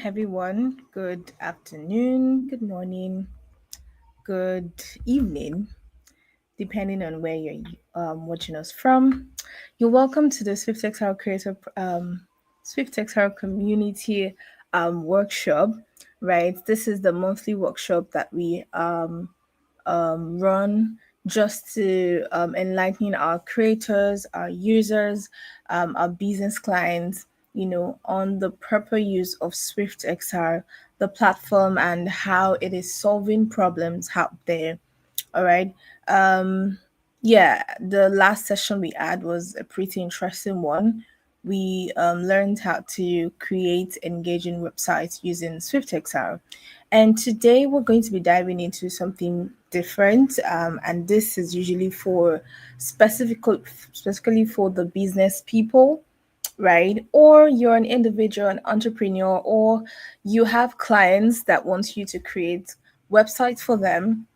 everyone. Good afternoon, good morning, good evening, depending on where you're watching us from. You're welcome to the Swift XR Community Workshop. Right, this is the monthly workshop that we run just to enlighten our creators, our users, our business clients, on the proper use of Swift XR, the platform, and how it is solving problems out there. All right. Um, yeah, the last session we had was a pretty interesting one. We learned how to create engaging websites using SwiftXR. And today we're going to be diving into something different. And this is usually for specifically for the business people, right? Or you're an individual, an entrepreneur, or you have clients that want you to create websites for them,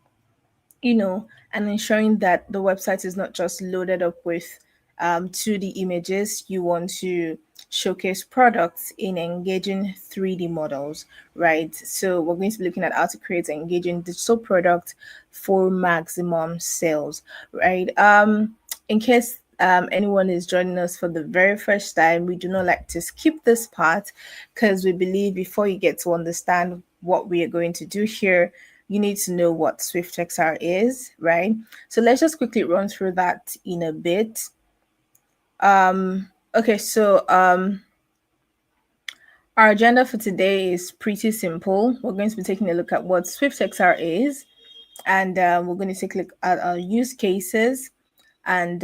and ensuring that the website is not just loaded up with 2D images. You want to showcase products in engaging 3D models, right? So we're going to be looking at how to create an engaging digital product for maximum sales, right? In case anyone is joining us for the very first time, we do not like to skip this part because we believe before you get to understand what we are going to do here, you need to know what SwiftXR is, right? So let's just quickly run through that in a bit. Okay, so our agenda for today is pretty simple. We're going to be taking a look at what SwiftXR is, and we're going to take a look at our use cases, and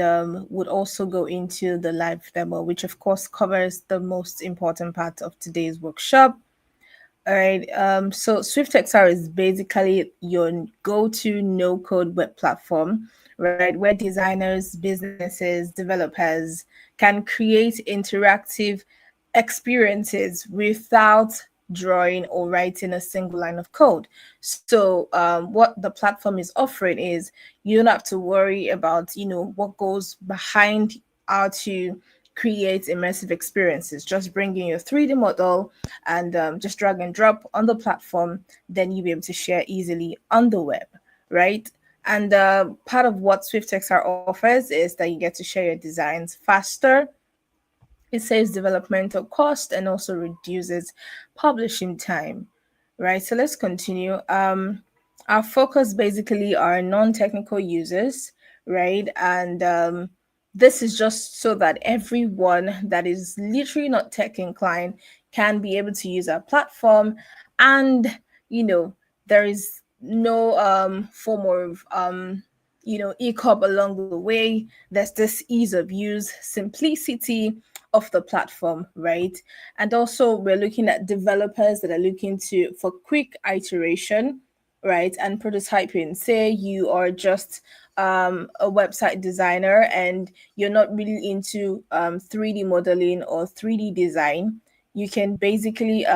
would also go into the live demo, which of course covers the most important part of today's workshop. All right. So SwiftXR is basically your go-to no-code web platform, right? Where designers, businesses, developers can create interactive experiences without drawing or writing a single line of code. So what the platform is offering is you don't have to worry about, what goes behind how to create immersive experiences. Just bring in your 3D model and just drag and drop on the platform, then you'll be able to share easily on the web, right? And part of what SwiftXR offers is that you get to share your designs faster. It saves developmental cost and also reduces publishing time, right? So let's continue. Our focus basically are non-technical users, right? And this is just so that everyone that is literally not tech inclined can be able to use our platform, and there is no form of ECOP along the way. There's this ease of use, simplicity of the platform, right? And also we're looking at developers that are looking to for quick iteration, right? And prototyping. Say you are just a website designer and you're not really into 3D modeling or 3D design. You can basically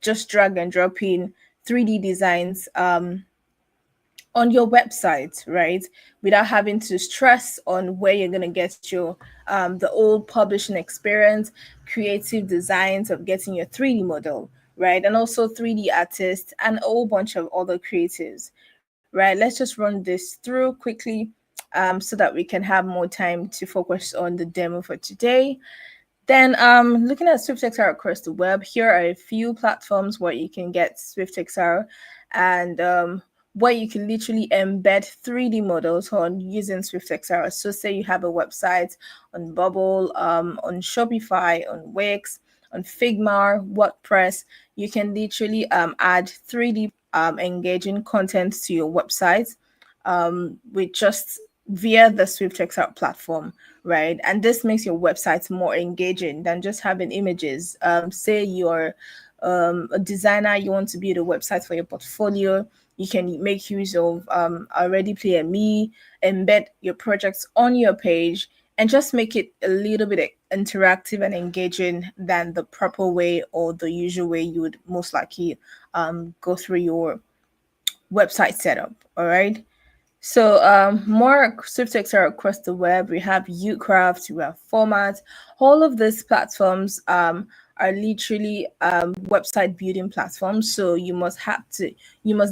just drag and drop in 3D designs on your website, right? Without having to stress on where you're going to get your the old publishing experience, creative designs of getting your 3D model, right? And also 3D artists and a whole bunch of other creatives, right? Let's just run this through quickly so that we can have more time to focus on the demo for today. Then looking at SwiftXR across the web, here are a few platforms where you can get SwiftXR and where you can literally embed 3D models on using SwiftXR. So say you have a website on Bubble, on Shopify, on Wix, on Figma, WordPress, you can literally add 3D engaging content to your website with just via the SwiftXR platform, right? And this makes your website more engaging than just having images. Say you're a designer, you want to build a website for your portfolio, you can make use of a Ready Player Me, embed your projects on your page, and just make it a little bit interactive and engaging than the proper way or the usual way you would most likely go through your website setup. All right. So more SwiftX are across the web. We have Ucraft, we have Format. All of these platforms are literally website building platforms. So you must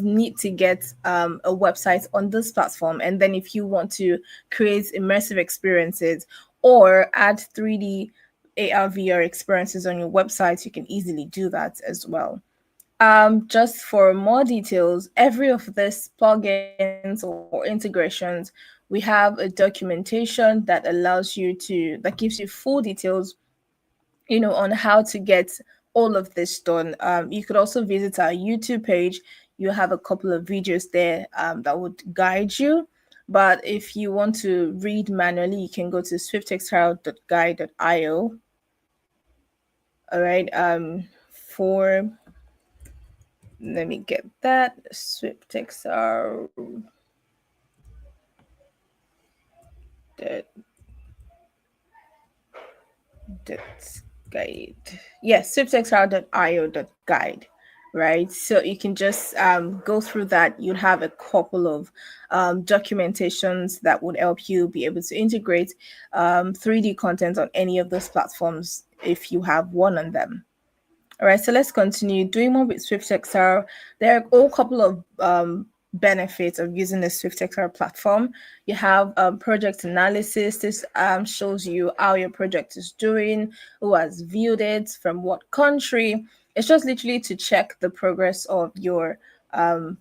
need to get a website on this platform. And then if you want to create immersive experiences or add 3D AR VR experiences on your website, you can easily do that as well. Just for more details, every of these plugins or integrations, we have a documentation that allows you to, that gives you full details, on how to get all of this done. You could also visit our YouTube page. You have a couple of videos there that would guide you. But if you want to read manually, you can go to swiftxr.guide.io. All right. For Let me get that. swiftxr dot guide. Yes, swiftxr.io.guide. Right. So you can just go through that. You'd have a couple of documentations that would help you be able to integrate 3D content on any of those platforms if you have one on them. All right, so let's continue doing more with SwiftXR. There are all couple of benefits of using the SwiftXR platform. You have project analysis. This shows you how your project is doing, who has viewed it, from what country. It's just literally to check the progress of your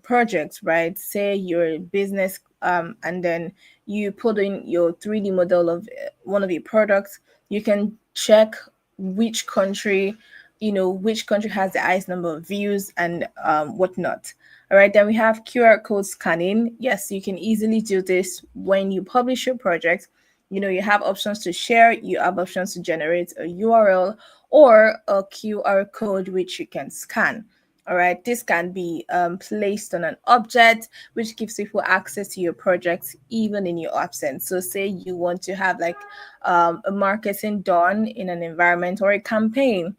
project, right? Say you're a business and then you put in your 3D model of one of your products. You can check which country, which country has the highest number of views and whatnot. All right, then we have QR code scanning. Yes, you can easily do this when you publish your project. You have options to share, you have options to generate a URL or a QR code which you can scan. All right, this can be placed on an object, which gives people access to your project even in your absence. So, say you want to have like a marketing done in an environment or a campaign,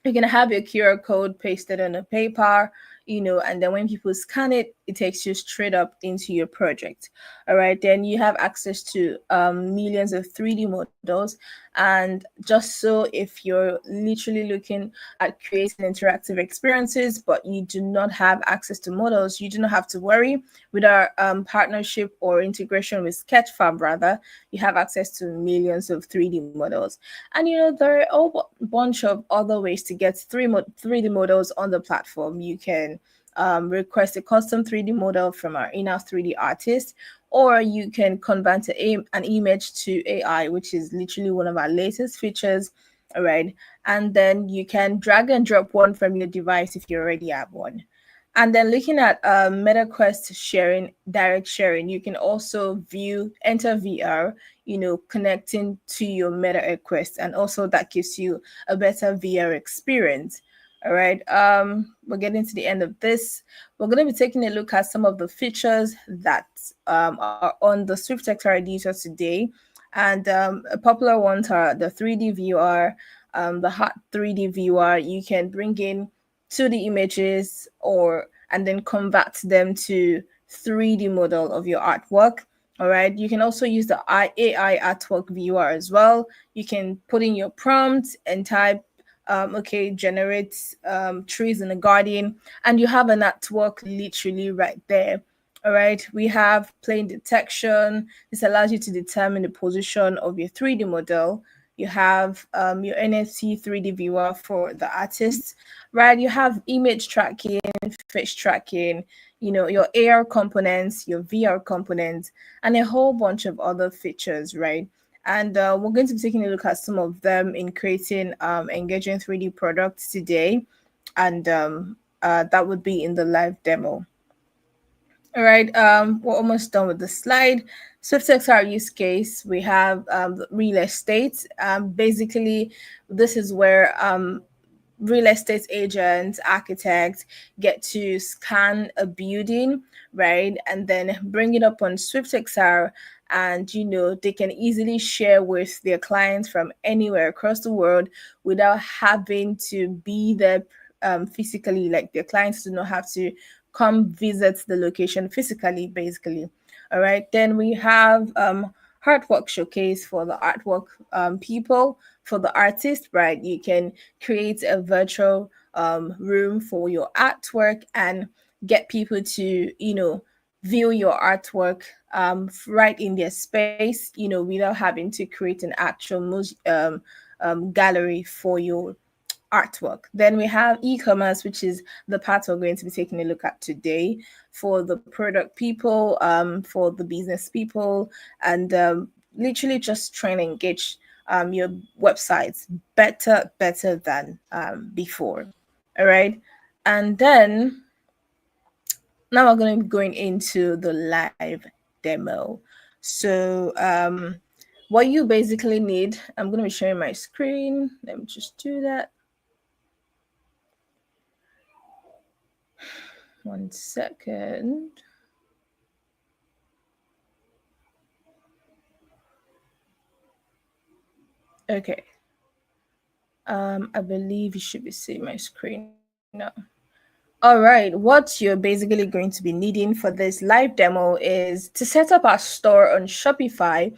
you're gonna have your QR code pasted on a paper, and then when people scan it, it takes you straight up into your project. All right, then you have access to millions of 3D models, and just so if you're literally looking at creating interactive experiences, but you do not have access to models, you do not have to worry. With our partnership or integration with Sketchfab, rather, you have access to millions of 3D models. And there are a whole bunch of other ways to get 3D models on the platform. You can request a custom 3D model from our in-house 3D artist, or you can convert an image to AI, which is literally one of our latest features. All right. And then you can drag and drop one from your device if you already have one. And then looking at MetaQuest sharing, direct sharing, you can also enter VR, connecting to your MetaQuest. And also that gives you a better VR experience. All right. We're getting to the end of this. We're going to be taking a look at some of the features that are on the SwiftXR editor today. And popular ones are the 3D viewer, the hot 3D viewer. You can bring in 2D images and then convert them to 3D model of your artwork. All right. You can also use the AI artwork viewer as well. You can put in your prompt and type, okay, generate trees in the garden, and you have an artwork literally right there. All right, we have plane detection. This allows you to determine the position of your 3D model. You have your NFT 3D viewer for the artists, right? You have image tracking, face tracking, your AR components, your VR components, and a whole bunch of other features, right? And we're going to be taking a look at some of them in creating engaging 3D products today. And that would be in the live demo. All right, we're almost done with the slide. SwiftXR use case, we have real estate. Basically, this is where real estate agents, architects get to scan a building, right? And then bring it up on SwiftXR, and they can easily share with their clients from anywhere across the world without having to be there physically. Like, their clients do not have to come visit the location physically, basically. All right, then we have artwork showcase for the artwork people. for the artist, right, you can create a virtual room for your artwork and get people to, view your artwork right in their space, without having to create an actual gallery for your artwork. Then we have e-commerce, which is the part we're going to be taking a look at today for the product people, for the business people, and literally just trying to engage your websites better than before. All right, and then now we're going to be going into the live demo. So what you basically need, I'm going to be sharing my screen. Let me just do that. One second. Okay. I believe you should be seeing my screen now. All right, what you're basically going to be needing for this live demo is to set up our store on Shopify.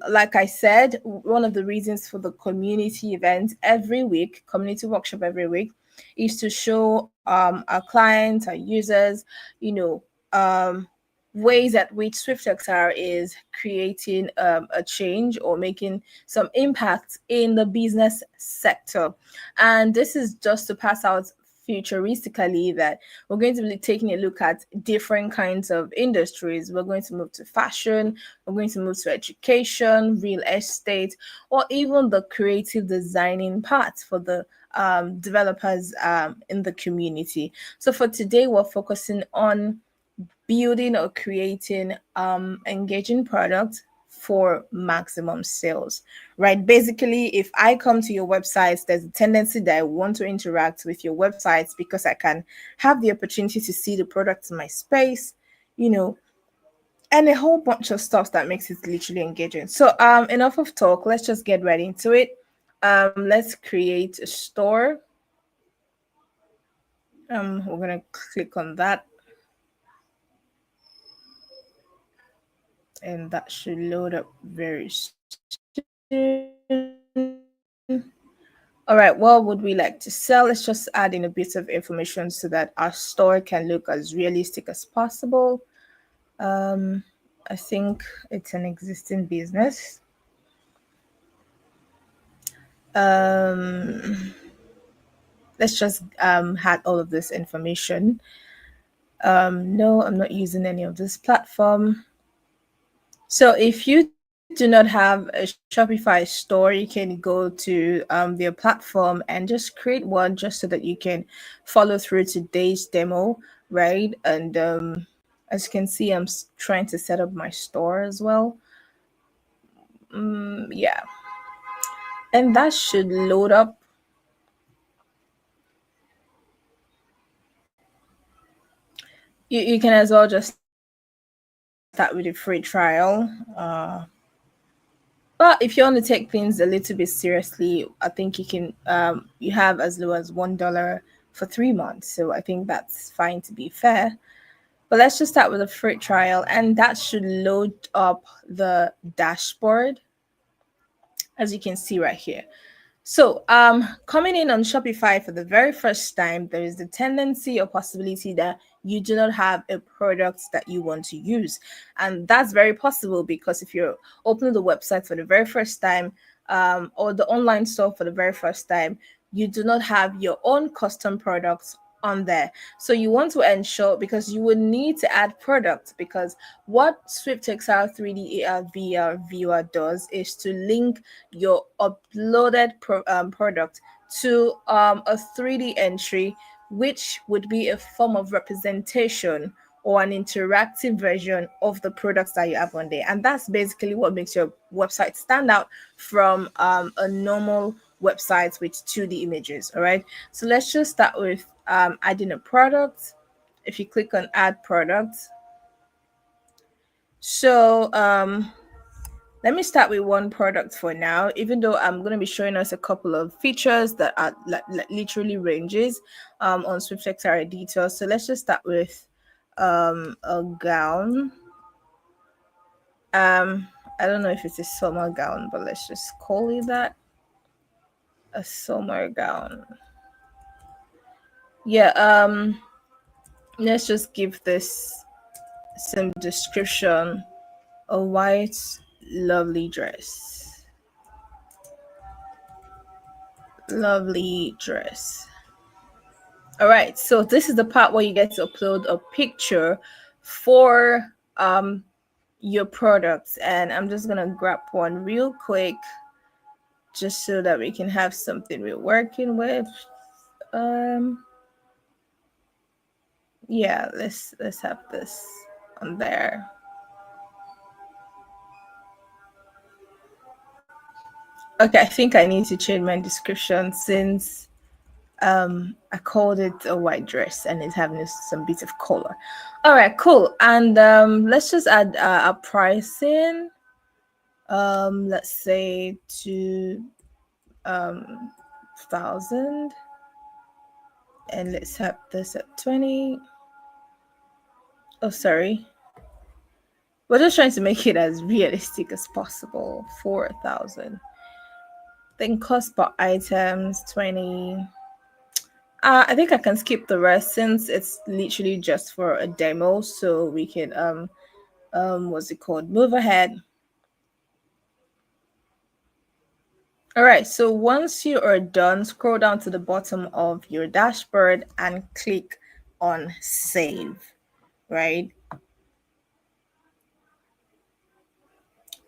Like I said, one of the reasons for the community event every week, community workshop every week, is to show our clients, our users, you know, um, ways at which SwiftXR is creating a change or making some impact in the business sector. And this is just to pass out futuristically that we're going to be taking a look at different kinds of industries. We're going to move to fashion, we're going to move to education, real estate, or even the creative designing part for the developers in the community. So for today, we're focusing on building or creating engaging products for maximum sales, right? Basically, if I come to your websites, there's a tendency that I want to interact with your websites because I can have the opportunity to see the products in my space, you know, and a whole bunch of stuff that makes it literally engaging. So enough of talk, let's just get right into it. Let's create a store. We're gonna click on that, and that should load up very soon. All right, what would we like to sell? Let's just add in a bit of information so that our store can look as realistic as possible. I think it's an existing business. Let's just add all of this information. No, I'm not using any of this platform. So if you do not have a Shopify store, you can go to their platform and just create one just so that you can follow through today's demo, right? And as you can see, I'm trying to set up my store as well. Yeah, and that should load up. You can as well just start with a free trial. But if you want to take things a little bit seriously, I think you have as low as $1 for 3 months. So I think that's fine to be fair. But let's just start with a free trial, and that should load up the dashboard, as you can see right here. So, coming in on Shopify for the very first time, there is the tendency or possibility that you do not have a product that you want to use. And that's very possible because if you're opening the website for the very first time, or the online store for the very first time, you do not have your own custom products on there. So you want to ensure, because you would need to add products, because what SwiftXR 3D AR VR viewer does is to link your uploaded product to a 3D entry, which would be a form of representation or an interactive version of the products that you have on there. And that's basically what makes your website stand out from a normal website with 2D images. All right. So let's just start with adding a product. If you click on add product. So let me start with one product for now, even though I'm going to be showing us a couple of features that are literally ranges on SwiftXR details. So let's just start with a gown. I don't know if it's a summer gown, but let's just call it that. A summer gown. Yeah, let's just give this some description. A white lovely dress. Lovely dress. All right, so this is the part where you get to upload a picture for your products, and I'm just gonna grab one real quick just so that we can have something we're working with. Um yeah, let's have this on there. Okay, I think I need to change my description since I called it a white dress and it's having some bit of color. All right, cool. And let's just add a pricing. Let's say to 1,000, and let's have this at 20. Oh, sorry. We're just trying to make it as realistic as possible. 4,000. Then cost per items 20. I think I can skip the rest since it's literally just for a demo, so we can what's it called? Move ahead. All right, so once you are done, scroll down to the bottom of your dashboard and click on save, right?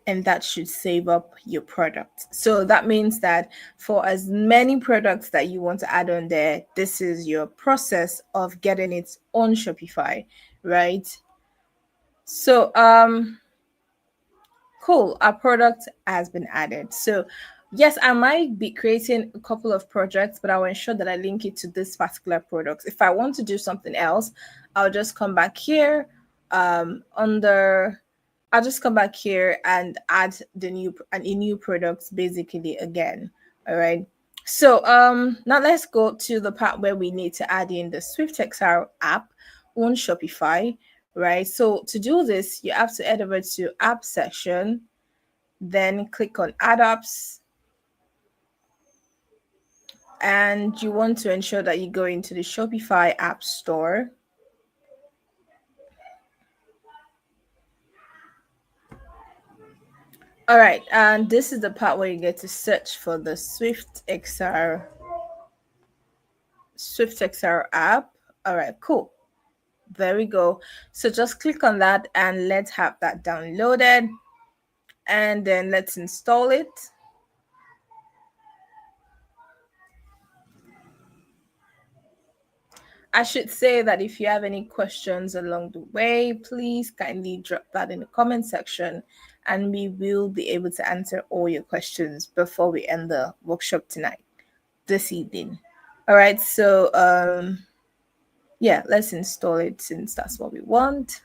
And that should save up your product. So that means that for as many products that you want to add on there, this is your process of getting it on Shopify, right? So cool, our product has been added. So yes, I might be creating a couple of projects, but I'll ensure that I link it to this particular product. If I want to do something else, I'll just come back here under I'll just come back here and add a new product basically again. All right. So now let's go to the part where we need to add in the SwiftXR app on Shopify, right? So to do this, you have to head over to app section, then click on add apps, and you want to ensure that you go into the Shopify app store. All right, and this is the part where you get to search for the SwiftXR app. All right, cool. There we go. So just click on that and let's have that downloaded, and then let's install it. I should say that if you have any questions along the way, please kindly drop that in the comment section and we will be able to answer all your questions before we end the workshop this evening. All right, so yeah, let's install it since that's what we want.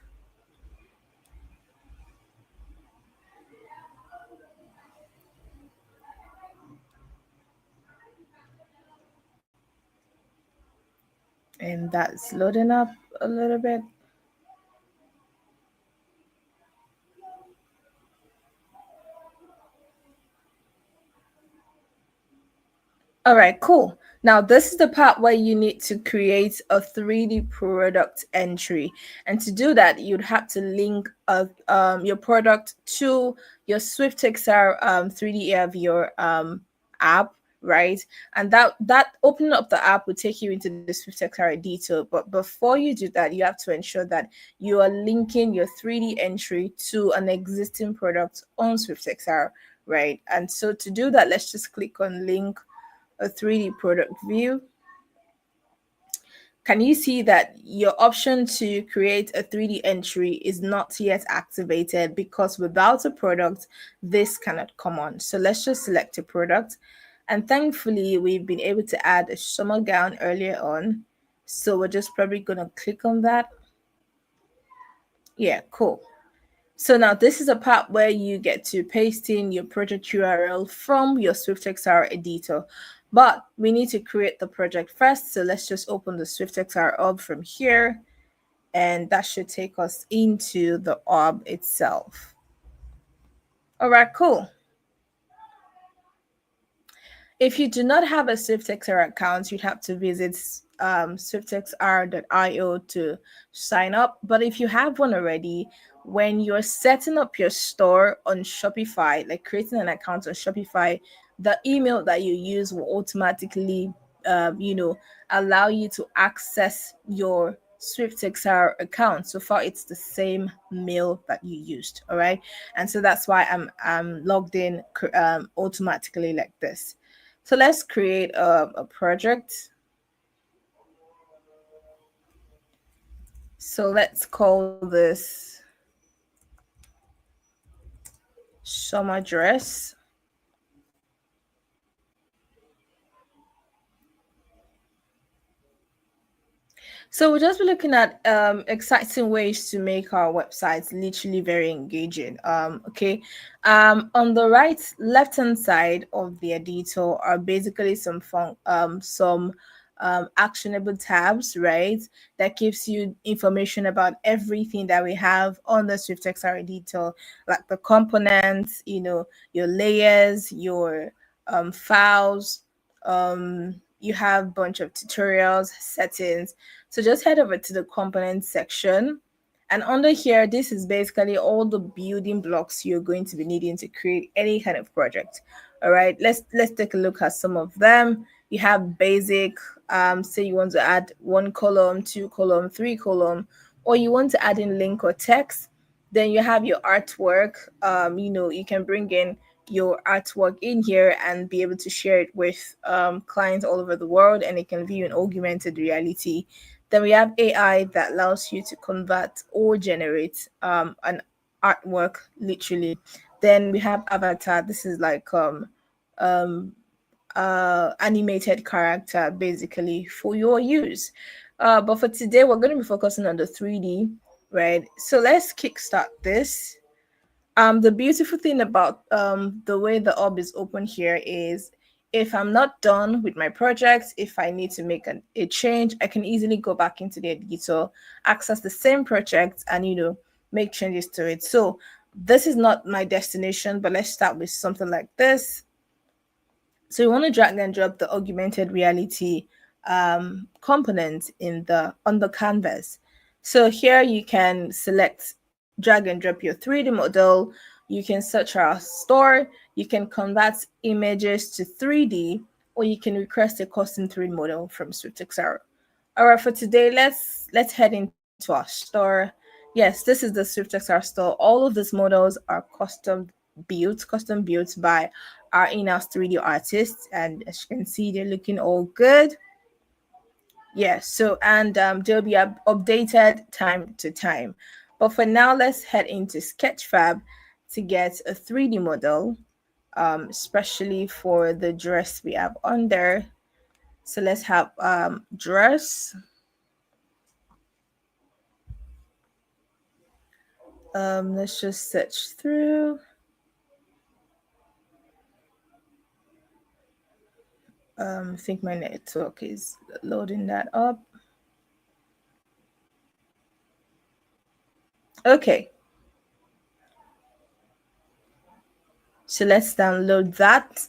And that's loading up a little bit. All right, cool. Now, this is the part where you need to create a 3D product entry. And to do that, you'd have to link your product to your SwiftXR 3D AR app, right? And that opening up the app will take you into the SwiftXR editor. But before you do that, you have to ensure that you are linking your 3D entry to an existing product on SwiftXR, right? And so to do that, let's just click on link a 3D product view. Can you see that your option to create a 3D entry is not yet activated because without a product, this cannot come on. So let's just select a product. And thankfully, we've been able to add a summer gown earlier on. So we're just probably going to click on that. Yeah, cool. So now this is a part where you get to paste in your project URL from your SwiftXR editor. But we need to create the project first. So let's just open the SwiftXR hub from here. And that should take us into the hub itself. All right, cool. If you do not have a SwiftXR account, you'd have to visit swiftxr.io to sign up. But if you have one already, when you're setting up your store on Shopify, like creating an account on Shopify, the email that you use will automatically, you know, allow you to access your SwiftXR account. So far, it's the same mail that you used. All right, and so that's why I'm logged in automatically like this. So let's create a project. So let's call this summer dress. So we'll just be looking at exciting ways to make our websites literally very engaging. Okay. On the left hand side of the editor are basically some actionable tabs, right? That gives you information about everything that we have on the SwiftXR editor, like the components, your layers, your files. You have a bunch of tutorials, settings. So just head over to the components section. And under here, this is basically all the building blocks you're going to be needing to create any kind of project. All right, let's take a look at some of them. You have basic, say you want to add 1 column, 2 column, 3 column, or you want to add in link or text. Then you have your artwork. You can bring in your artwork in here and be able to share it with clients all over the world, and it can view in augmented reality. Then we have AI that allows you to convert or generate an artwork literally. Then we have avatar. This is like um animated character basically for your use. But for today, we're going to be focusing on the 3D, right? So let's kickstart this. The beautiful thing about the way the orb is open here is if I'm not done with my project, if I need to make a change, I can easily go back into the editor, access the same project, and make changes to it. So this is not my destination, but let's start with something like this. So you want to drag and drop the augmented reality component on the canvas. So here you can select, drag and drop your 3D model. You can search our store. You can convert images to 3D, or you can request a custom 3D model from SwiftXR. All right, for today, let's head into our store. Yes, this is the SwiftXR store. All of these models are custom built by our in-house 3D artists, and as you can see, they're looking all good. Yeah, so and they'll be updated time to time. But for now, let's head into Sketchfab to get a 3D model, especially for the dress we have on there. So let's have dress. Let's just search through. I think my network is loading that up. Okay. So let's download that.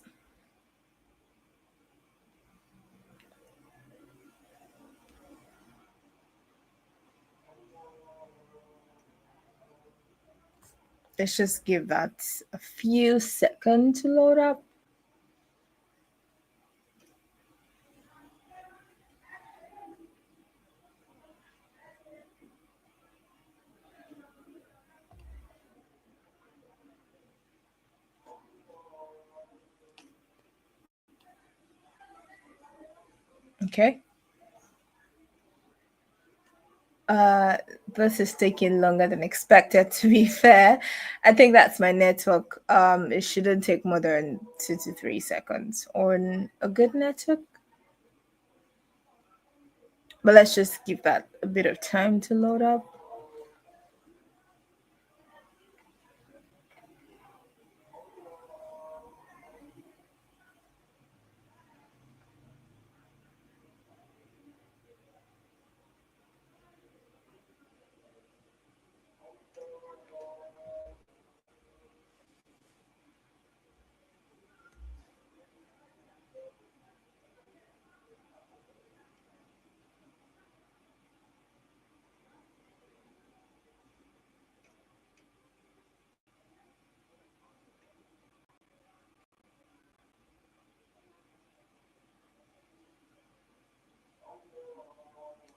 Let's just give that a few seconds to load up. Okay. This is taking longer than expected, to be fair. I think that's my network. It shouldn't take more than 2 to 3 seconds on a good network. But let's just give that a bit of time to load up.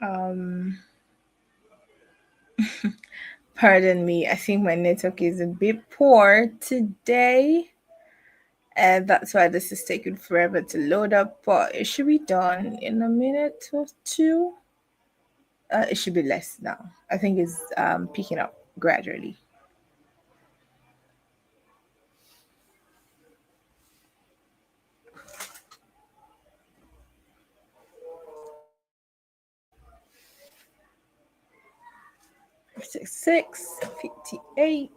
Um, Pardon me. I think my network is a bit poor today. And that's why this is taking forever to load up, but it should be done in a minute or two. It should be less now. I think it's picking up gradually. Six, 58,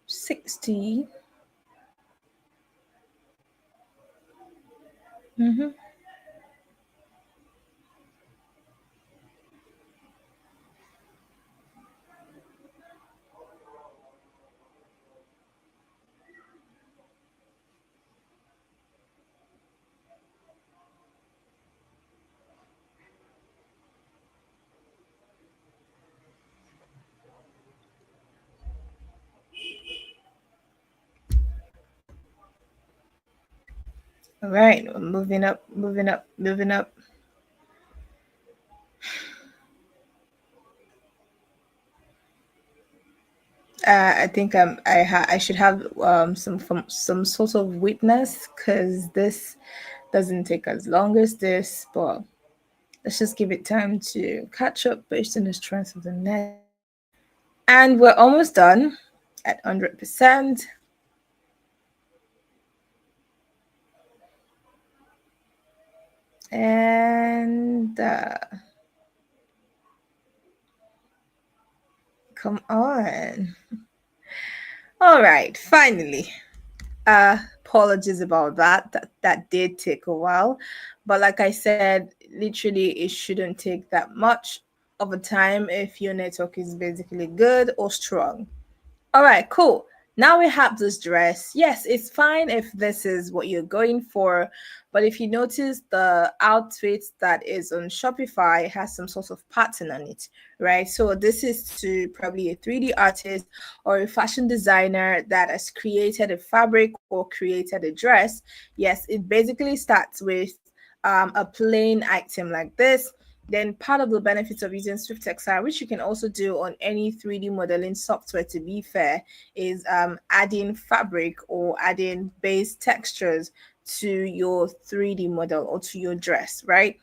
60. Mm-hmm. All right, we're moving up, moving up, moving up. I think I should have some sort of witness because this doesn't take as long as this, but let's just give it time to catch up based on the strength of the net. And we're almost done at 100%. And come on. All right, finally. Apologies about that. That did take a while. But like I said, literally it shouldn't take that much of a time if your network is basically good or strong. All right, cool. Now we have this dress. Yes, it's fine if this is what you're going for, but if you notice the outfit that is on Shopify has some sort of pattern on it, right? So this is to probably a 3D artist or a fashion designer that has created a fabric or created a dress. Yes, it basically starts with a plain item like this. Then part of the benefits of using SwiftXR, which you can also do on any 3D modeling software to be fair, is adding fabric or adding base textures to your 3D model or to your dress, right?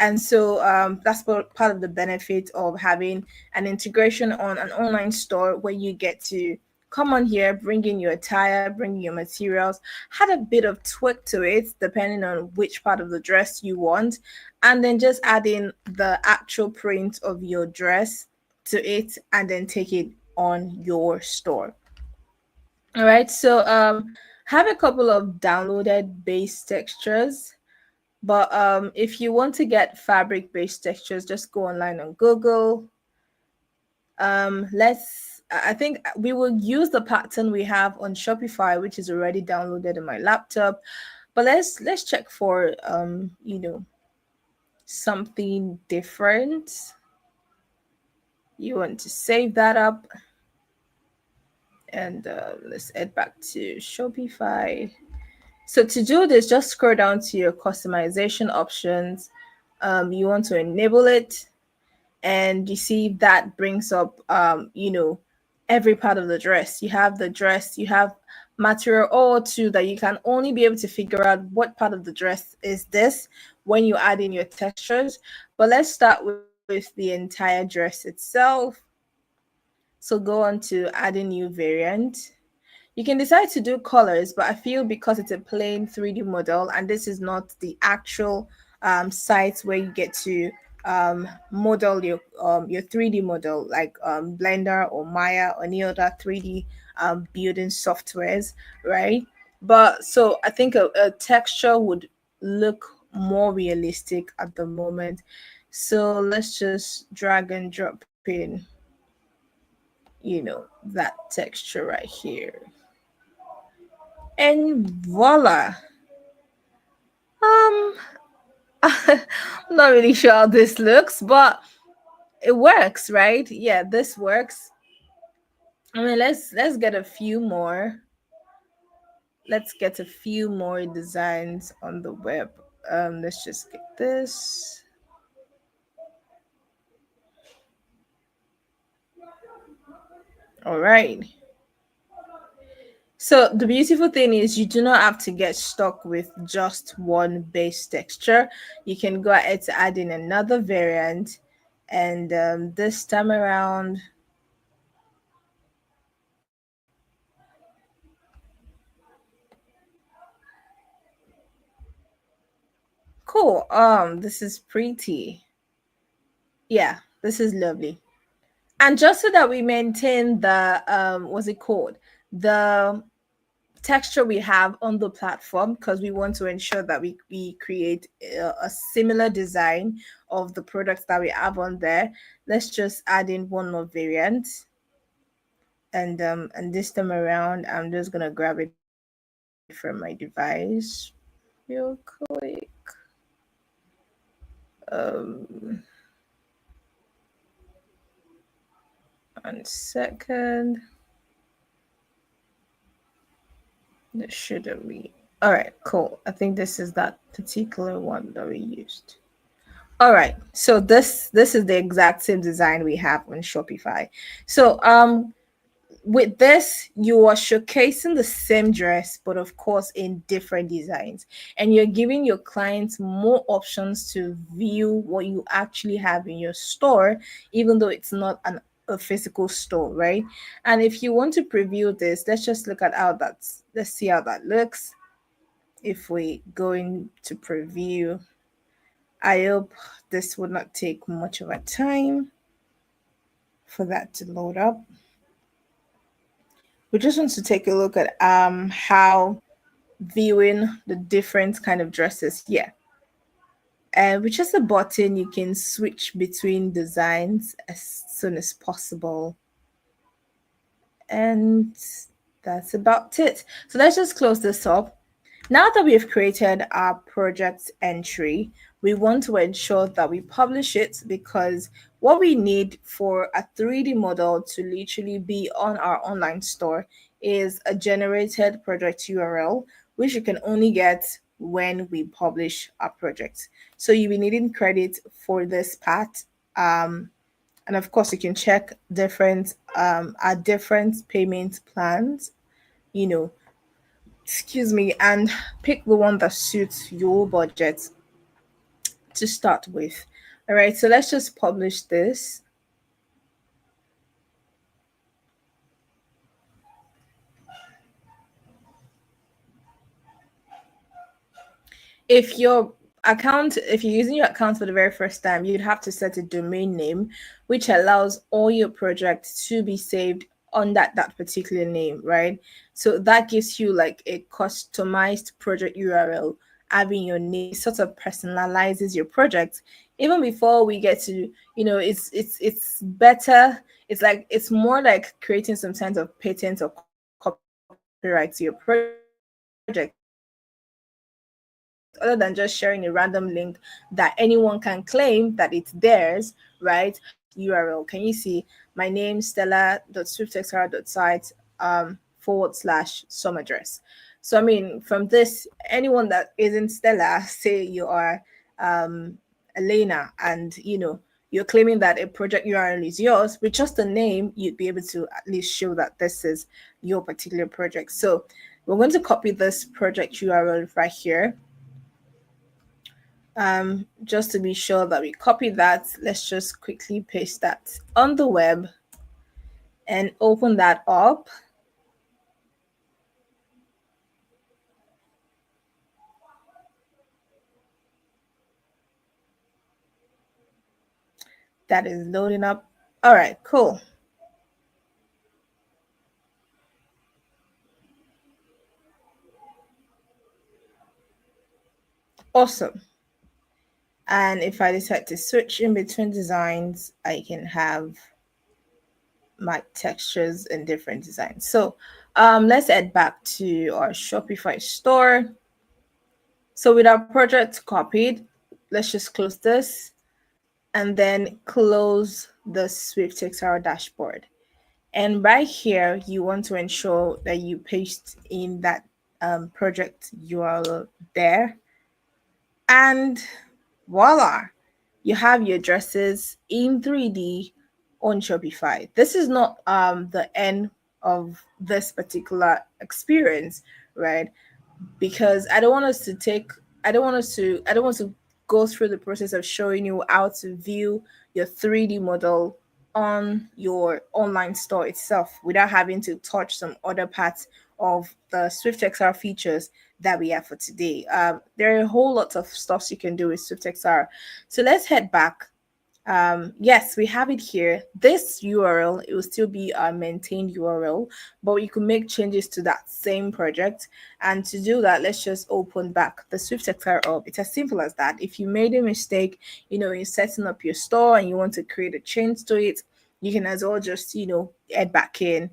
And so that's part of the benefit of having an integration on an online store where you get to come on here, bring in your attire, bring in your materials, had a bit of tweak to it depending on which part of the dress you want, and then just add in the actual print of your dress to it and then take it on your store. All right, so have a couple of downloaded base textures, but if you want to get fabric based textures, just go online on Google. I think we will use the pattern we have on Shopify, which is already downloaded in my laptop. But let's check for something different. You want to save that up, and let's head back to Shopify. So to do this, just scroll down to your customization options. You want to enable it, and you see that brings up every part of the dress. You have the dress, you have material or two that you can only be able to figure out what part of the dress is this when you add in your textures. But let's start with the entire dress itself. So go on to add a new variant. You can decide to do colors, but I feel because it's a plain 3D model and this is not the actual site where you get to model your 3D model like Blender or Maya or any other 3D building softwares, right? But so I think a texture would look more realistic at the moment. So let's just drag and drop in, that texture right here. And voila. Um, I'm not really sure how this looks, but it works, right? Yeah, this works. I mean, let's get a few more. Let's get a few more designs on the web. Let's just get this. All right. So the beautiful thing is you do not have to get stuck with just one base texture. You can go ahead to add in another variant, and this time around, cool. This is pretty. Yeah, this is lovely. And just so that we maintain the what's it called? The texture we have on the platform, because we want to ensure that we create a similar design of the products that we have on there. Let's just add in one more variant, and this time around I'm just gonna grab it from my device real quick. um 1 second. This shouldn't be all right. Cool. I think this is that particular one that we used. All right. So this is the exact same design we have on Shopify. So with this you are showcasing the same dress, but of course in different designs, and you're giving your clients more options to view what you actually have in your store, even though it's not a physical store, right? And if you want to preview this, let's just look at how that's let's see how that looks. If we go into preview, I hope this would not take much of a time for that to load up. We just want to take a look at how viewing the different kind of dresses. Yeah. And with just a button, you can switch between designs as soon as possible. And that's about it. So let's just close this up. Now that we've created our project entry, we want to ensure that we publish it, because what we need for a 3D model to literally be on our online store is a generated project URL, which you can only get when we publish our project. So you'll be needing credit for this part. And of course, you can check different our different payment plans, you know, excuse me, and pick the one that suits your budget to start with. All right, so let's just publish this. If you're using your account for the very first time, you'd have to set a domain name, which allows all your projects to be saved on that particular name, right? So that gives you like a customized project URL. Having your name sort of personalizes your project. Even before we get to, it's better. It's like it's more like creating some sense of patent or copyright to your project, other than just sharing a random link that anyone can claim that it's theirs, right? URL. Can you see my name, stella.swiftxr.site /summer dress? So I mean, from this, anyone that isn't Stella, say you are Elena, and you're claiming that a project URL is yours, with just a name, you'd be able to at least show that this is your particular project. So we're going to copy this project URL right here. Just to be sure that we copy that, let's just quickly paste that on the web and open that up. That is loading up. All right, cool. Awesome. And if I decide to switch in between designs, I can have my textures in different designs. So let's head back to our Shopify store. So with our project copied, let's just close this and then close the SwiftXR dashboard. And right here, you want to ensure that you paste in that project URL there. And voila, you have your dresses in 3D on Shopify. This is not the end of this particular experience, right? Because I don't want to go through the process of showing you how to view your 3D model on your online store itself without having to touch some other parts of the SwiftXR features that we have for today. There are a whole lot of stuff you can do with SwiftXR. So let's head back. Yes, we have it here. This URL, it will still be our maintained URL, but you can make changes to that same project. And to do that, let's just open back the SwiftXR up. It's as simple as that. If you made a mistake, in setting up your store and you want to create a change to it, you can as well just, head back in.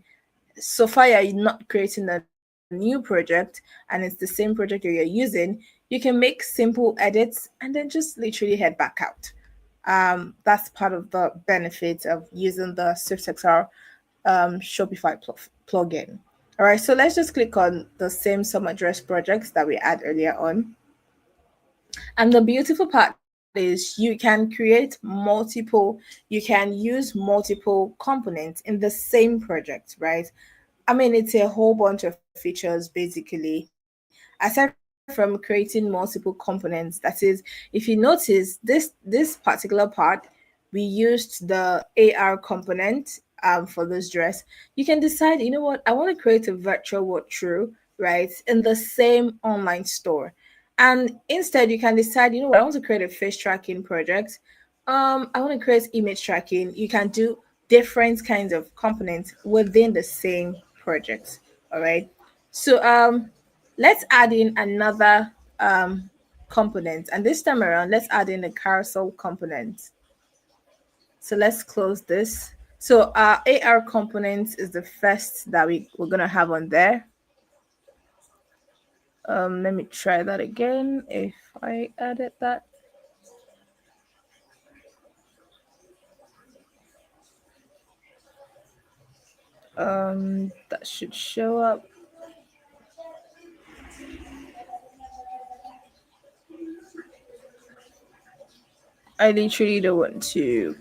So far you're not creating a new project and it's the same project that you're using, you can make simple edits and then just literally head back out. That's part of the benefit of using the SwiftXR Shopify plugin. All right, so let's just click on the same sum address projects that we had earlier on. And the beautiful part is you can create you can use multiple components in the same project, right? I mean, it's a whole bunch of features basically. Aside from creating multiple components, that is, if you notice this particular part, we used the AR component for this dress. You can decide, you know what, I want to create a virtual walkthrough, right, in the same online store. And instead, you can decide, you know what, I want to create a face tracking project. I want to create image tracking. You can do different kinds of components within the same project. All right. So let's add in another component, and this time around, let's add in a carousel component. So let's close this. So our AR component is the first that we're gonna have on there. Let me try that again. If I added that. That should show up. I literally don't want to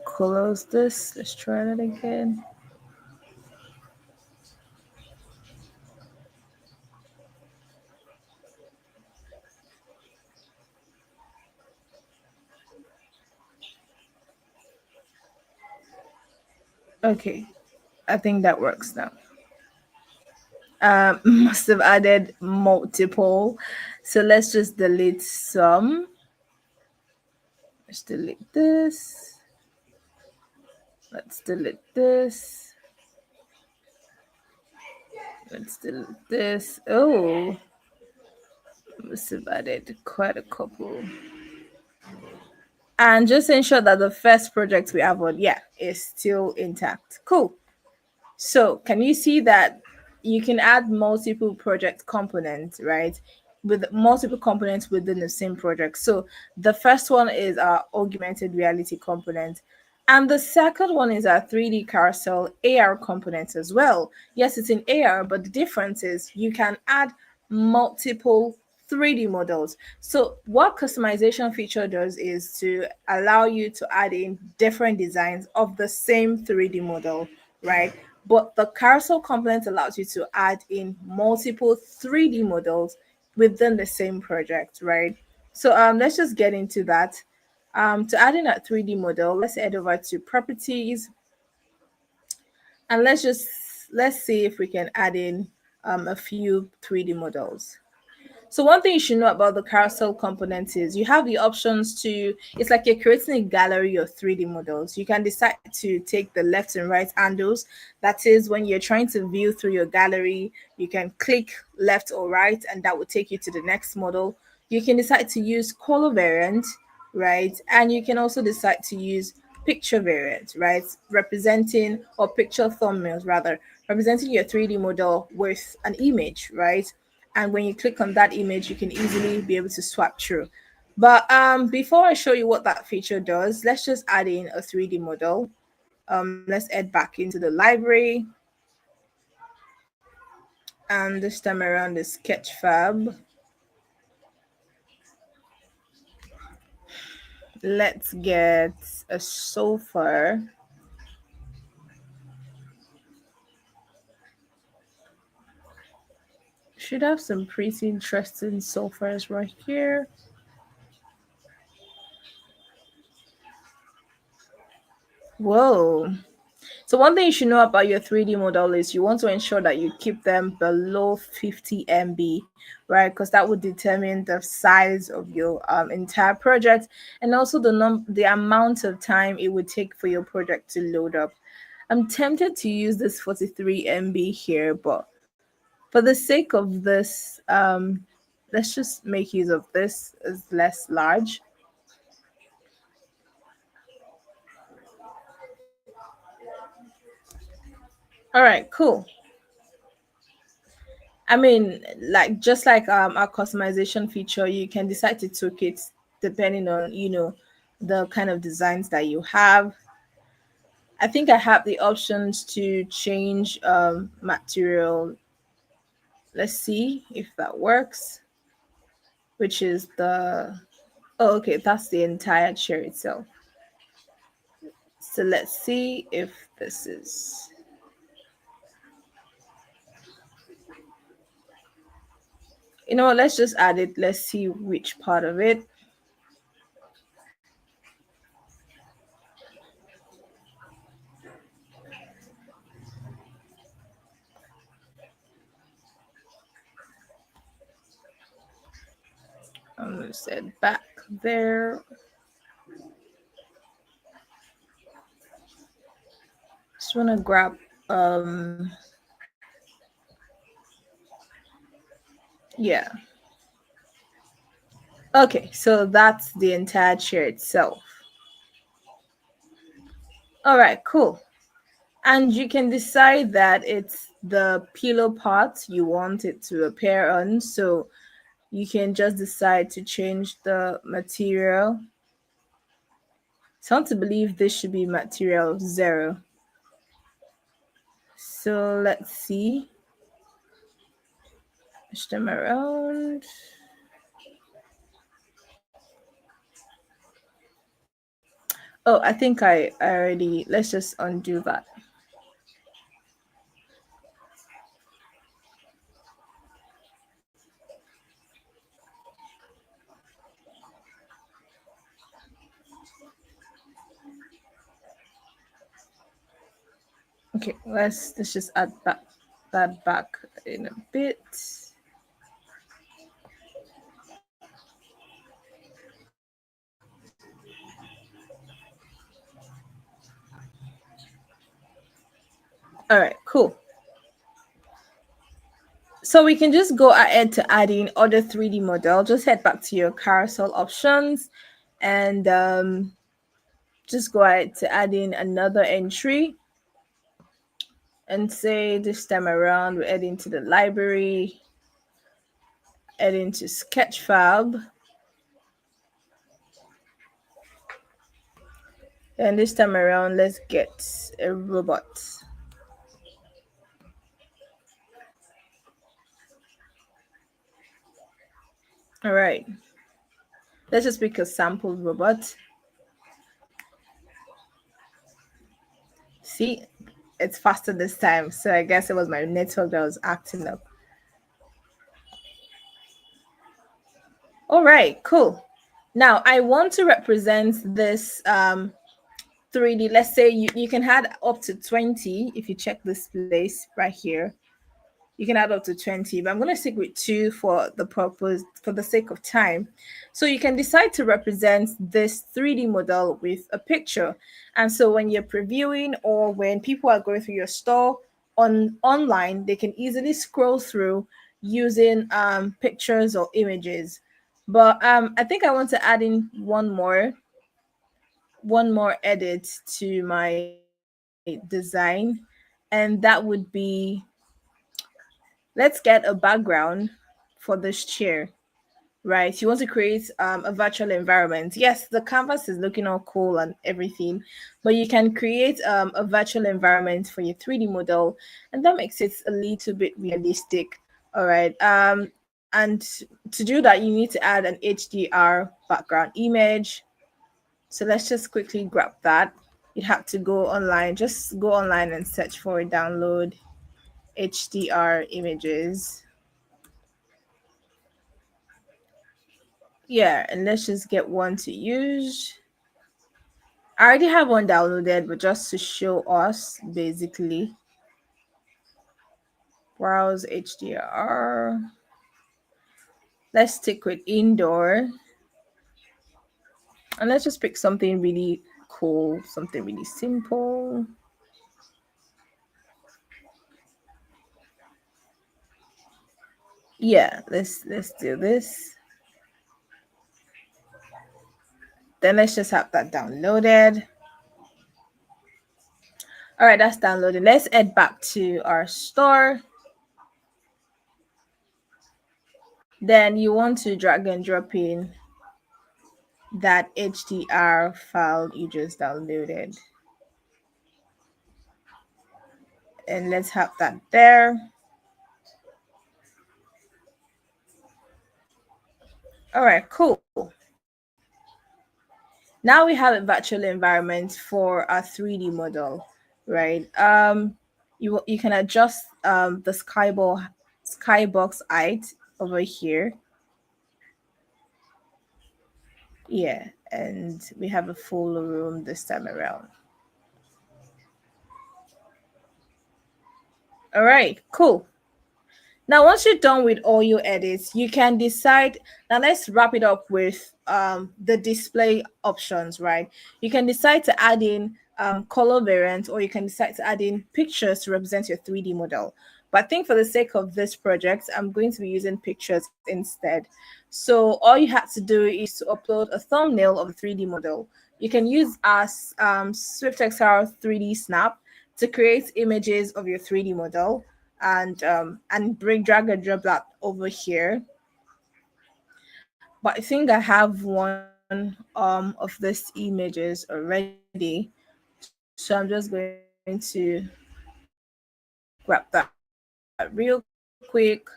close this. Let's try that again. Okay, I think that works now. Must have added multiple. So let's just delete some. Let's delete this. Let's delete this. Let's delete this. Oh, must have added quite a couple. And just ensure that the first project we have on, yeah, is still intact. Cool. So can you see that you can add multiple project components, right? With multiple components within the same project. So the first one is our augmented reality component. And the second one is our 3D carousel AR components as well. Yes, it's in AR, but the difference is you can add multiple 3D models. So what customization feature does is to allow you to add in different designs of the same 3D model, right? But the carousel component allows you to add in multiple 3D models within the same project, right? So let's just get into that. To add in a 3D model, let's head over to properties and let's see if we can add in a few 3D models. So one thing you should know about the carousel component is you have the options to, it's like you're creating a gallery of 3D models. You can decide to take the left and right handles. That is, when you're trying to view through your gallery, you can click left or right and that will take you to the next model. You can decide to use color variant, right? And you can also decide to use picture variant, right? Representing, or picture thumbnails rather, representing your 3D model with an image, right? And when you click on that image, you can easily be able to swap through. But before I show you what that feature does, let's just add in a 3D model. Let's head back into the library. And this time around the Sketchfab. Let's get a sofa. Should have some pretty interesting softwares right here. Whoa. So one thing you should know about your 3D model is you want to ensure that you keep them below 50 MB, right? Because that would determine the size of your entire project, and also the amount of time it would take for your project to load up. I'm tempted to use this 43 MB here, but for the sake of this, let's just make use of this as less large. All right, cool. I mean, like just like our customization feature, you can decide to tweak it depending on, the kind of designs that you have. I think I have the options to change material. Let's see if that works, which is the, oh, okay, that's the entire chair itself. So let's see if this is, let's just add it. Let's see which part of it. I'm going to set back there. Just want to grab, yeah. Okay, so that's the entire chair itself. All right, cool. And you can decide that it's the pillow part you want it to appear on. So you can just decide to change the material. So I want to believe this should be material 0. So let's see. Push them around. Oh, I think I already, let's just undo that. Okay, let's just add that back in a bit. All right, cool. So we can just go ahead to adding other 3D model. Just head back to your carousel options and just go ahead to add in another entry and say this time around we're heading to the library, heading to Sketchfab. And this time around, let's get a robot. All right. Let's just pick a sample robot. See, it's faster this time. So I guess it was my network that was acting up. All right, cool. Now I want to represent this 3D. Let's say you can add up to 20 if you check this place right here. You can add up to 20, but I'm going to stick with 2 for the sake of time. So you can decide to represent this 3D model with a picture. And so when you're previewing or when people are going through your store online, they can easily scroll through using pictures or images. But I think I want to add in one more edit to my design, and that would be, let's get a background for this chair, right? You want to create a virtual environment. Yes, the canvas is looking all cool and everything, but you can create a virtual environment for your 3D model, and that makes it a little bit realistic. All right. And to do that, you need to add an HDR background image. So let's just quickly grab that. You'd have to go online, just go online and search for download HDR images. Yeah, and let's just get one to use. I already have one downloaded, but just to show us, basically, browse HDR. Let's stick with indoor, and let's just pick something really cool, something really simple. Yeah, let's do this. Then let's just have that downloaded. All right, that's downloaded. Let's head back to our store. Then you want to drag and drop in that HDR file you just downloaded. And let's have that there. All right, cool. Now we have a virtual environment for our 3D model, right? You can adjust the skybox height over here. Yeah, and we have a full room this time around. All right, cool. Now, once you're done with all your edits, you can decide. Now, let's wrap it up with the display options, right? You can decide to add in color variants, or you can decide to add in pictures to represent your 3D model. But I think for the sake of this project, I'm going to be using pictures instead. So all you have to do is to upload a thumbnail of the 3D model. You can use as SwiftXR 3D Snap to create images of your 3D model and bring drag and drop that over here. But I think I have one of these images already, so I'm just going to grab that real quick.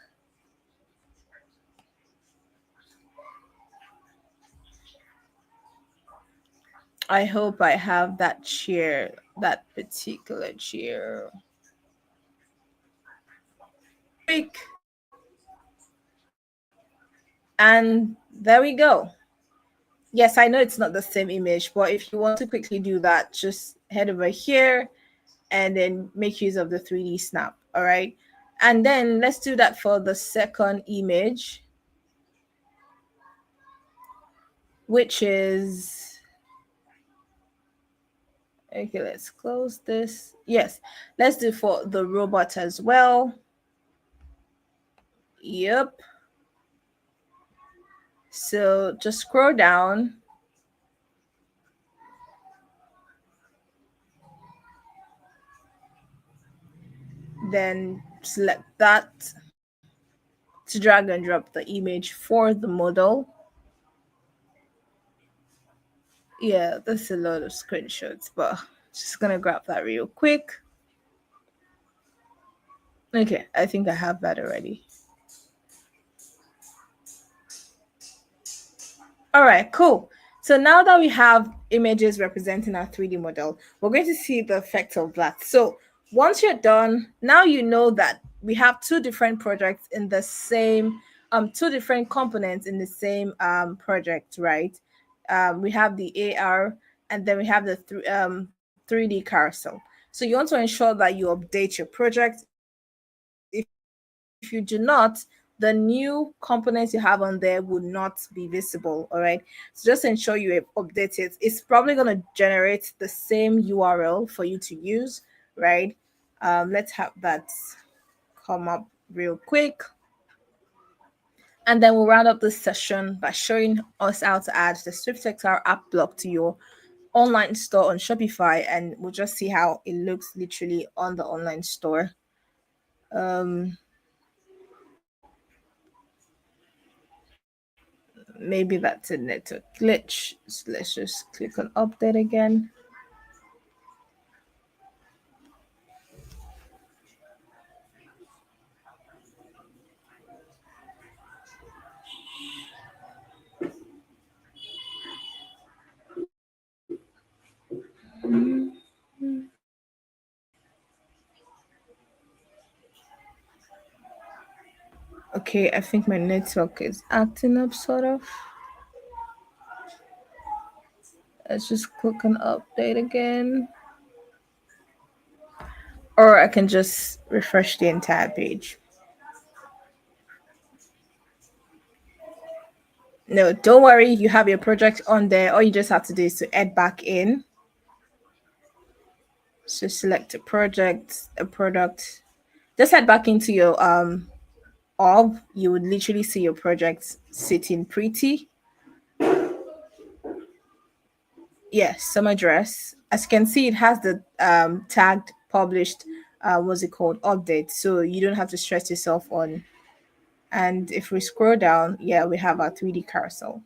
I hope I have that chair, that particular chair. Quick, and there we go. Yes, I know it's not the same image, but if you want to quickly do that, just head over here and then make use of the 3D snap. All right. And then let's do that for the second image, which is okay. Let's close this. Yes, let's do for the robot as well. Yep. So just scroll down. Then select that to drag and drop the image for the model. Yeah, that's a lot of screenshots, but just gonna grab that real quick. Okay, I think I have that already. All right, cool. So now that we have images representing our 3D model, we're going to see the effect of that. So once you're done, now you know that we have two different projects in the same, two different components in the same project, right? We have the AR and then we have the 3D carousel. So you want to ensure that you update your project. If you do not, the new components you have on there would not be visible. All right. So just ensure you update it. It's probably going to generate the same URL for you to use, right? Let's have that come up real quick. And then we'll round up this session by showing us how to add the SwiftXR app block to your online store on Shopify. And we'll just see how it looks literally on the online store. Um, Maybe that's a network glitch. So let's just click on update again. Okay, I think my network is acting up sort of. Let's just click on update again. Or I can just refresh the entire page. No, don't worry. You have your project on there. All you just have to do is to add back in. So select a project, a product. Just head back into your org. You would literally see your project sitting pretty. Yes, some address. As you can see, it has the tagged published what's it called, update. So you don't have to stress yourself on. And if we scroll down, yeah, we have our 3D carousel.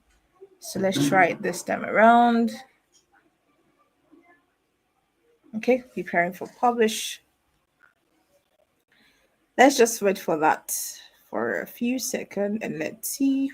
So let's try it this time around. Okay, preparing for publish. Let's just wait for that for a few seconds and let's see.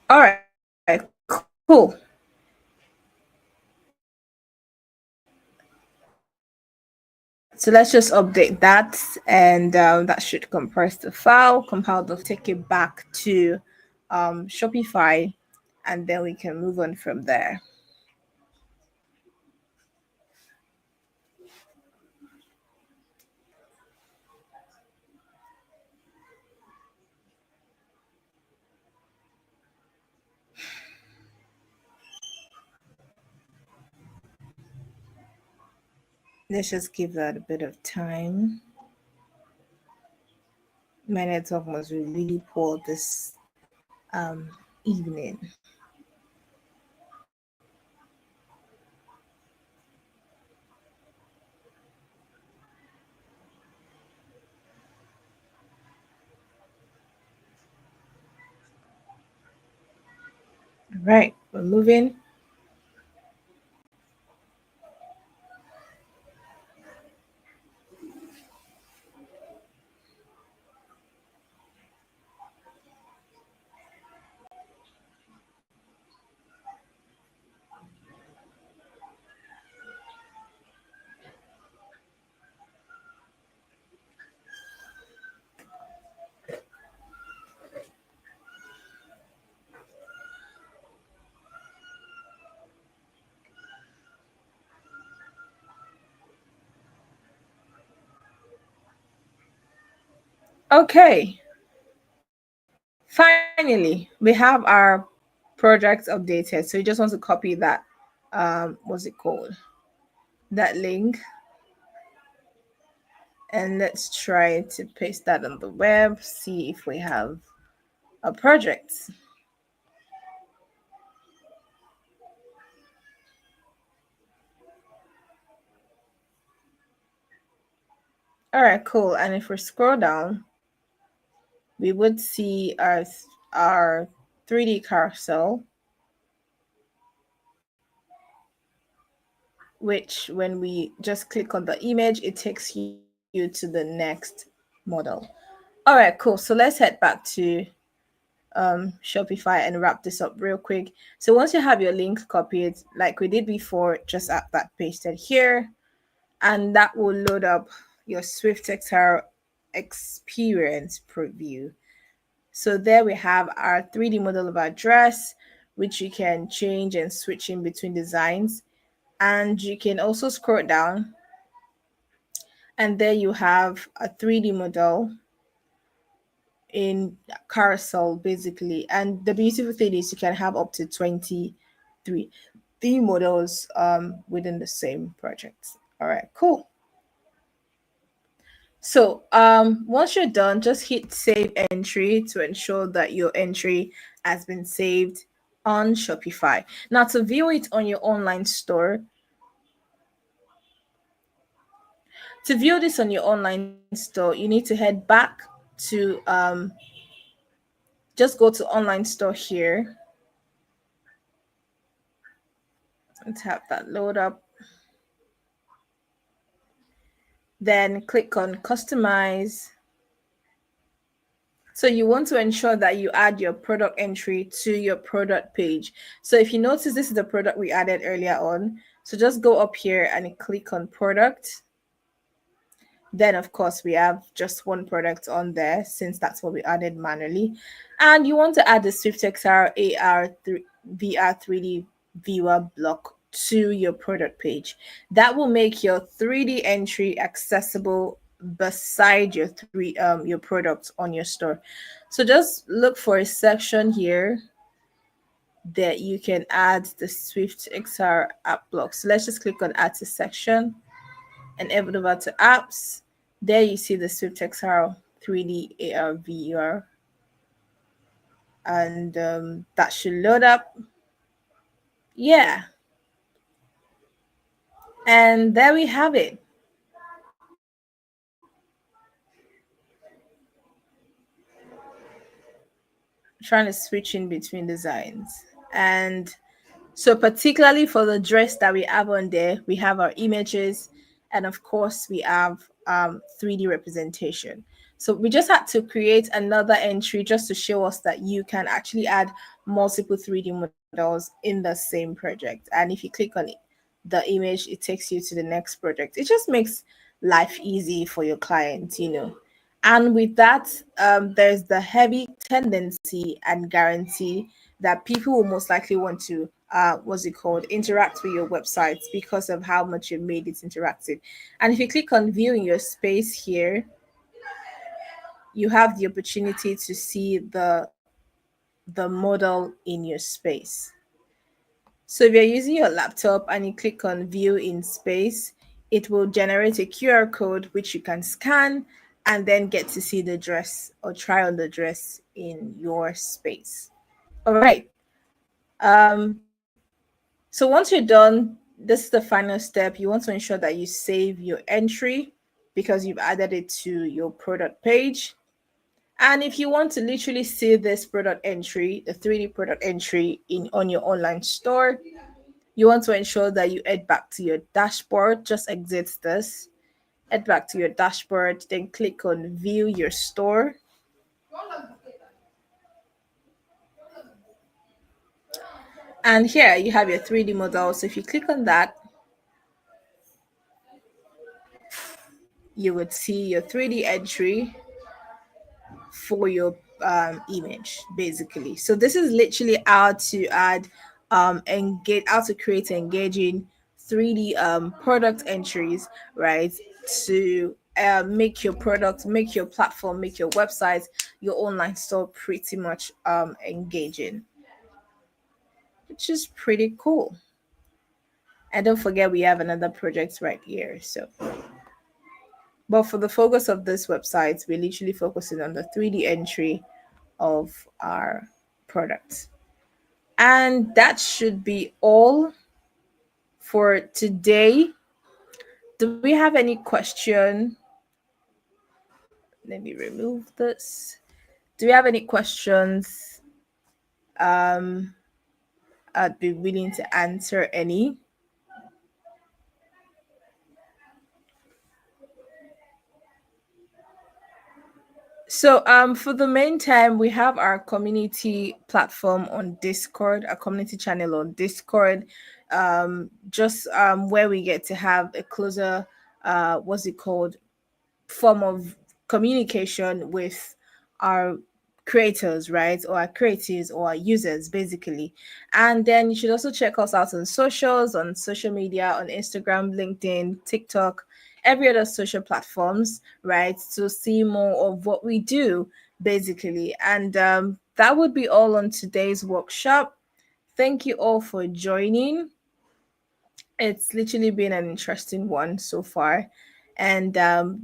All right, cool. So let's just update that, and that should compress the file, compile the, take it back to Shopify, and then we can move on from there. Let's just give that a bit of time. My network was really poor this evening. All right, we're moving. Okay, finally, we have our project updated. So you just want to copy that, what's it called? That link. And let's try to paste that on the web, see if we have a project. All right, cool. And if we scroll down, we would see our 3D carousel, which when we just click on the image, it takes you to the next model. All right, cool. So let's head back to Shopify and wrap this up real quick. So once you have your link copied, like we did before, just add that pasted here, and that will load up your SwiftXR experience preview. So there we have our 3D model of our dress, which you can change and switch in between designs. And you can also scroll down, and there you have a 3D model in carousel basically. And the beautiful thing is you can have up to 23 models within the same project. All right, cool. So once you're done, just hit save entry to ensure that your entry has been saved on Shopify. Now to view it on your online store, To view this on your online store, you need to head back to just go to online store here and tap that load up. Then click on customize. So you want to ensure that you add your product entry to your product page. So if you notice, this is the product we added earlier on. So just go up here and click on product. Then, of course, we have just one product on there since that's what we added manually. And you want to add the SwiftXR VR 3D viewer block to your product page. That will make your 3D entry accessible beside your products on your store. So just look for a section here that you can add the SwiftXR app block. So let's just click on add to section and head over to apps. There you see the SwiftXR 3D AR VR, and that should load up. Yeah, and there we have it. Trying to switch in between designs. And so particularly for the dress that we have on there, we have our images, and of course we have 3D representation. So we just had to create another entry just to show us that you can actually add multiple 3D models in the same project. And if you click on the image, it takes you to the next project. It just makes life easy for your clients. And with that, there's the heavy tendency and guarantee that people will most likely want to, what's it called, interact with your websites because of how much you made it interactive. And if you click on viewing your space here, you have the opportunity to see the model in your space. So if you're using your laptop and you click on view in space, it will generate a QR code which you can scan and then get to see the dress or try on the dress in your space. All right. So once you're done, this is the final step. You want to ensure that you save your entry because you've added it to your product page. And if you want to literally see this product entry, the 3D product entry on your online store, you want to ensure that you head back to your dashboard. Just exit this, head back to your dashboard, then click on view your store. And here you have your 3D model. So if you click on that, you would see your 3D entry for your image, basically. So this is literally how to add how to create engaging 3D product entries, right? To make your product, make your platform, make your website, your online store pretty much engaging, which is pretty cool. And don't forget, we have another project right here. So, but for the focus of this website, we're literally focusing on the 3D entry of our product. And that should be all for today. Do we have any question? Let me remove this. Do we have any questions? I'd be willing to answer any. So for the meantime, we have our community platform on Discord, a community channel on Discord, just where we get to have a closer what's it called, form of communication with our creators, right? Or our creatives or our users, basically. And then you should also check us out on socials, on social media, on Instagram, LinkedIn, TikTok, every other social platforms, right? To see more of what we do, basically. And that would be all on today's workshop. Thank you all for joining. It's literally been an interesting one so far. And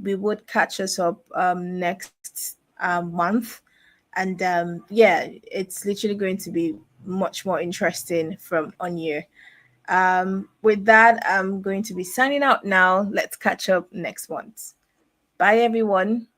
we would catch us up next month. And yeah, it's literally going to be much more interesting from on here. With that, I'm going to be signing out now. Let's catch up next month. Bye, everyone.